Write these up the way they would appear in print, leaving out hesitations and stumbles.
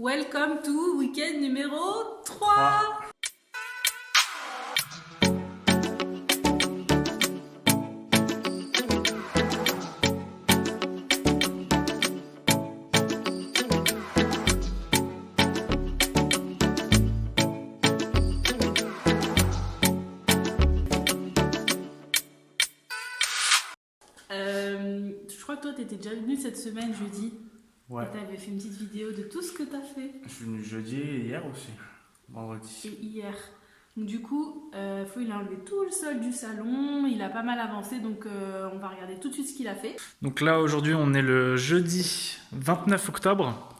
Welcome to week-end numéro 3. Je crois que toi, tu étais déjà venu cette semaine, jeudi. Ouais. Tu avais fait une petite vidéo de tout ce que tu as fait. Je suis venu jeudi et hier aussi, vendredi. Et hier. Donc, du coup, il a enlevé tout le sol du salon. Il a pas mal avancé, donc on va regarder tout de suite ce qu'il a fait. Donc là, aujourd'hui, on est le jeudi 29 octobre.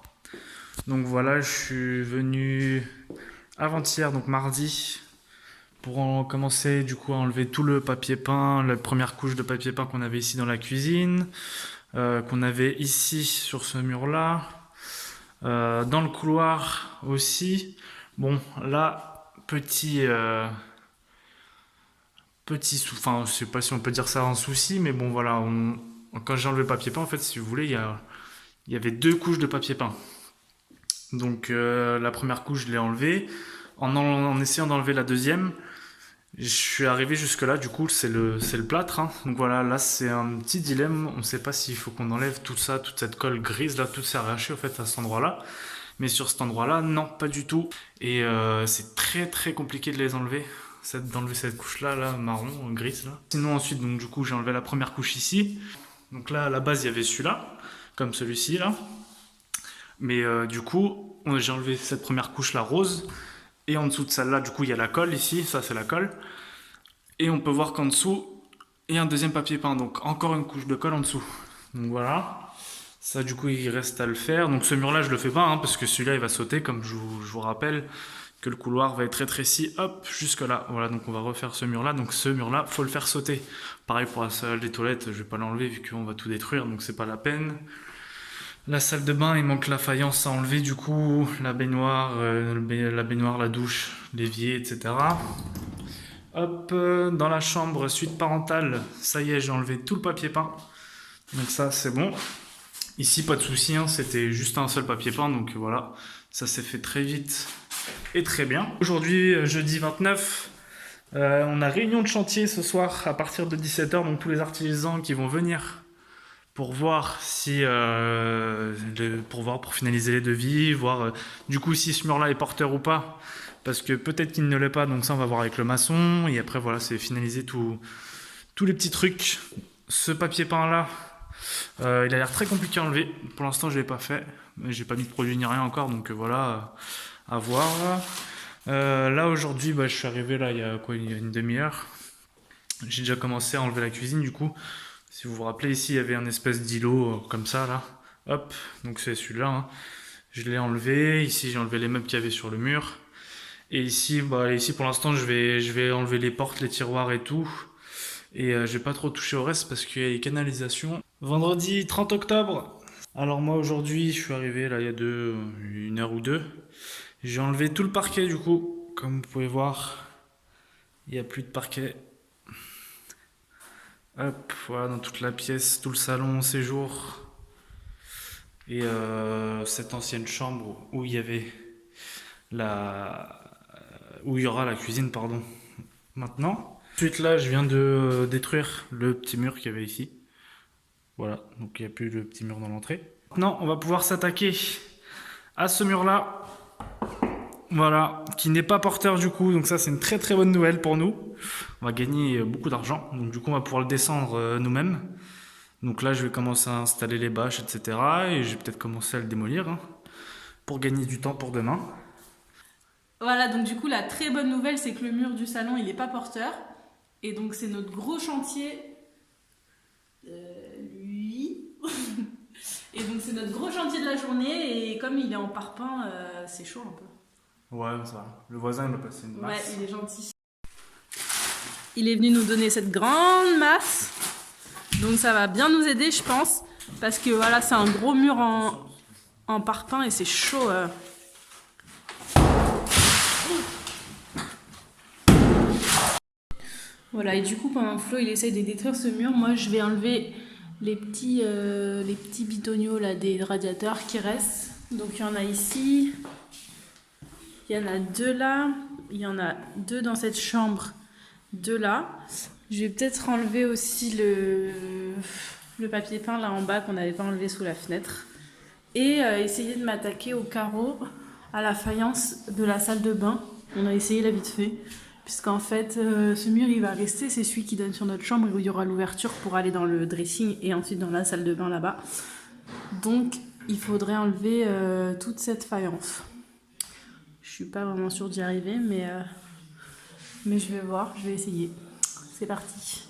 Donc voilà, je suis venu avant-hier, donc mardi, pour commencer du coup à enlever tout le papier peint, la première couche de papier peint qu'on avait ici dans la cuisine, qu'on avait ici sur ce mur-là, dans le couloir aussi. Bon, là, enfin, je sais pas si on peut dire ça un souci, mais bon, voilà, quand j'ai enlevé le papier peint, en fait, si vous voulez, il y avait deux couches de papier peint. Donc, la première couche, je l'ai enlevée. En essayant d'enlever la deuxième, je suis arrivé jusque-là, du coup, c'est le plâtre, hein. Donc voilà, là, c'est un petit dilemme. On ne sait pas s'il faut qu'on enlève tout ça, toute cette colle grise, là, tout s'est arraché, en fait, à cet endroit-là. Mais sur cet endroit-là, non, pas du tout. Et c'est très, très compliqué de les enlever. D'enlever cette couche-là, là, marron, grise, là. Sinon, ensuite, donc, du coup, j'ai enlevé la première couche ici. Donc là, à la base, il y avait celui-là, comme celui-ci, là. Mais du coup, j'ai enlevé cette première couche-là, rose. Et en dessous de celle-là, du coup, il y a la colle, ici. Ça, c'est la colle. Et on peut voir qu'en dessous, il y a un deuxième papier peint. Donc, encore une couche de colle en dessous. Donc, voilà. Ça, du coup, il reste à le faire. Donc, ce mur-là, je le fais pas, hein, parce que celui-là, il va sauter, comme je vous rappelle que le couloir va être rétréci, hop, jusque là. Voilà, donc on va refaire ce mur-là. Donc, ce mur-là, faut le faire sauter. Pareil pour la salle des toilettes, je vais pas l'enlever, vu qu'on va tout détruire, donc c'est pas la peine. La salle de bain, il manque la faïence à enlever, du coup, la baignoire, la douche, l'évier, etc. Hop, dans la chambre, suite parentale, ça y est, j'ai enlevé tout le papier peint. Donc ça, c'est bon. Ici, pas de souci, hein, c'était juste un seul papier peint, donc voilà, ça s'est fait très vite et très bien. Aujourd'hui, jeudi 29, on a réunion de chantier ce soir à partir de 17h, donc tous les artisans qui vont venir pour voir si, pour finaliser les devis, voir du coup si ce mur-là est porteur ou pas, parce que peut-être qu'il ne l'est pas, donc ça on va voir avec le maçon, et après voilà, c'est finaliser tous les petits trucs. Ce papier peint-là, il a l'air très compliqué à enlever. Pour l'instant, je l'ai pas fait. J'ai pas mis de produit ni rien encore, donc voilà, à voir. Là aujourd'hui, je suis arrivé là il y a une demi-heure. J'ai déjà commencé à enlever la cuisine du coup. Si vous vous rappelez, ici il y avait un espèce d'îlot comme ça là. Hop, donc c'est celui-là, hein. Je l'ai enlevé. Ici j'ai enlevé les meubles qu'il y avait sur le mur. Et ici, ici pour l'instant je vais enlever les portes, les tiroirs et tout. Et je vais pas trop toucher au reste parce qu'il y a les canalisations. Vendredi 30 octobre. Alors moi aujourd'hui je suis arrivé là il y a une heure ou deux. J'ai enlevé tout le parquet du coup. Comme vous pouvez voir, il n'y a plus de parquet. Hop, voilà, dans toute la pièce, tout le salon, séjour. Et cette ancienne chambre où il y avait où il y aura la cuisine, pardon, maintenant. Ensuite là, je viens de détruire le petit mur qu'il y avait ici. Voilà, donc il n'y a plus le petit mur dans l'entrée. Maintenant, on va pouvoir s'attaquer à ce mur-là. Voilà, qui n'est pas porteur du coup, donc ça c'est une très très bonne nouvelle pour nous. On va gagner beaucoup d'argent, donc du coup on va pouvoir le descendre nous-mêmes. Donc là je vais commencer à installer les bâches, etc. Et je vais peut-être commencer à le démolir, hein, pour gagner du temps pour demain. Voilà, donc du coup, la très bonne nouvelle, c'est que le mur du salon, il n'est pas porteur. Et donc, c'est notre gros chantier. Lui. Et donc, c'est notre gros chantier de la journée. Et comme il est en parpaing, c'est chaud un peu. Ouais, ça va. Le voisin il m'a passé une masse. Ouais, il est gentil. Il est venu nous donner cette grande masse. Donc, ça va bien nous aider, je pense. Parce que voilà, c'est un gros mur en parpaing et c'est chaud. Voilà, et du coup, pendant que Flo il essaye de détruire ce mur, moi je vais enlever les petits bitoniaux là, des radiateurs qui restent. Donc il y en a ici, il y en a 2 là, il y en a 2 dans cette chambre, 2 là. Je vais peut-être enlever aussi le papier peint là en bas qu'on n'avait pas enlevé sous la fenêtre. Et essayer de m'attaquer au carreau, à la faïence de la salle de bain. On a essayé là vite fait. Puisqu'en fait, ce mur il va rester, c'est celui qui donne sur notre chambre où il y aura l'ouverture pour aller dans le dressing et ensuite dans la salle de bain là-bas. Donc il faudrait enlever toute cette faïence. Je suis pas vraiment sûre d'y arriver, mais je vais voir, je vais essayer. C'est parti.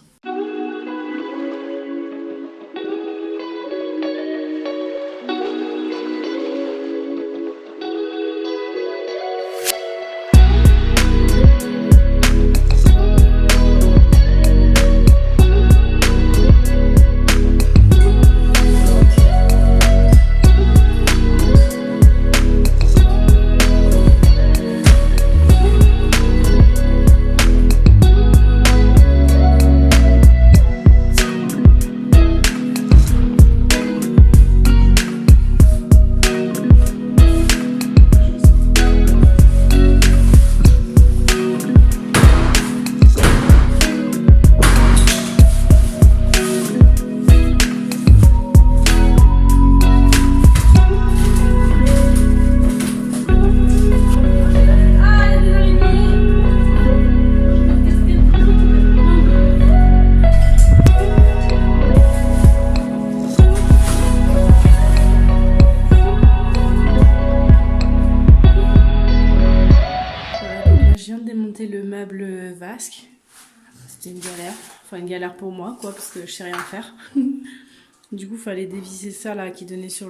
Le meuble vasque, c'était une galère, enfin une galère pour moi quoi, parce que je sais rien faire. Du coup fallait dévisser ça là qui donnait sur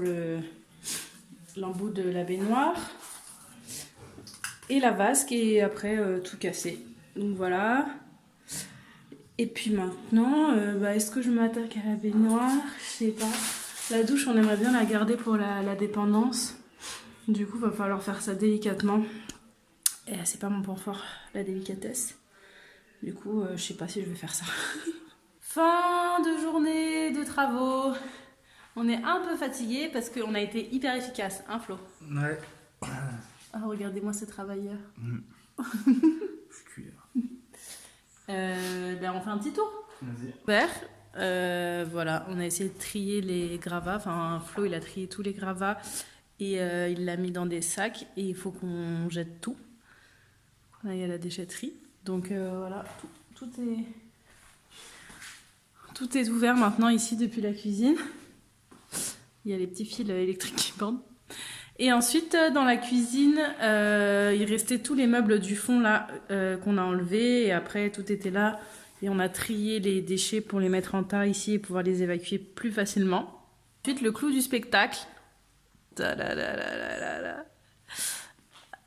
l'embout de la baignoire et la vasque, et après tout casser. Donc voilà. Et puis maintenant est-ce que je m'attaque à la baignoire? Je sais pas. La douche on aimerait bien la garder pour la dépendance, du coup va falloir faire ça délicatement. Et c'est pas mon point fort, la délicatesse. Du coup, je sais pas si je vais faire ça. Fin de journée de travaux. On est un peu fatigué parce qu'on a été hyper efficace, hein Flo? Ouais. Oh, regardez-moi ce travailleur. On fait un petit tour. Vas-y. Voilà, on a essayé de trier les gravats. Enfin, Flo, il a trié tous les gravats et il l'a mis dans des sacs. Et il faut qu'on jette tout. Là, il y a la déchetterie. Donc voilà, tout est ouvert maintenant ici depuis la cuisine. Il y a les petits fils électriques qui pendent. Et ensuite, dans la cuisine, il restait tous les meubles du fond là qu'on a enlevés. Et après, tout était là. Et on a trié les déchets pour les mettre en tas ici et pouvoir les évacuer plus facilement. Ensuite, le clou du spectacle.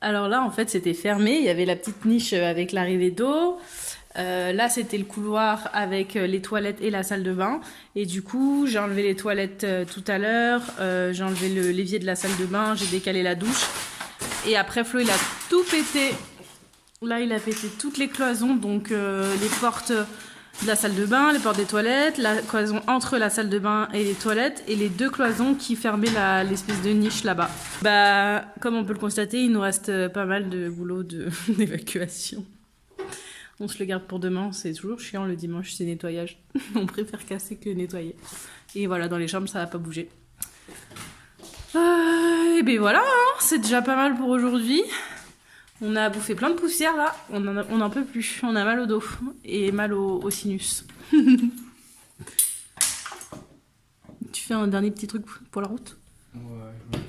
Alors là, en fait, c'était fermé. Il y avait la petite niche avec l'arrivée d'eau. Là, c'était le couloir avec les toilettes et la salle de bain. Et du coup, j'ai enlevé les toilettes tout à l'heure. J'ai enlevé l'évier de la salle de bain. J'ai décalé la douche. Et après, Flo, il a tout pété. Là, il a pété toutes les cloisons. Donc, les portes de la salle de bain, les portes des toilettes, la cloison entre la salle de bain et les toilettes, et les 2 cloisons qui fermaient l'espèce de niche là-bas. Comme on peut le constater, il nous reste pas mal de boulot d'évacuation. On se le garde pour demain, c'est toujours chiant le dimanche, c'est nettoyage. On préfère casser que nettoyer. Et voilà, dans les chambres, ça va pas bouger. Et ben voilà, hein, c'est déjà pas mal pour aujourd'hui. On a bouffé plein de poussière là, on n'en peut plus, on a mal au dos et mal au sinus. Tu fais un dernier petit truc pour la route? Ouais.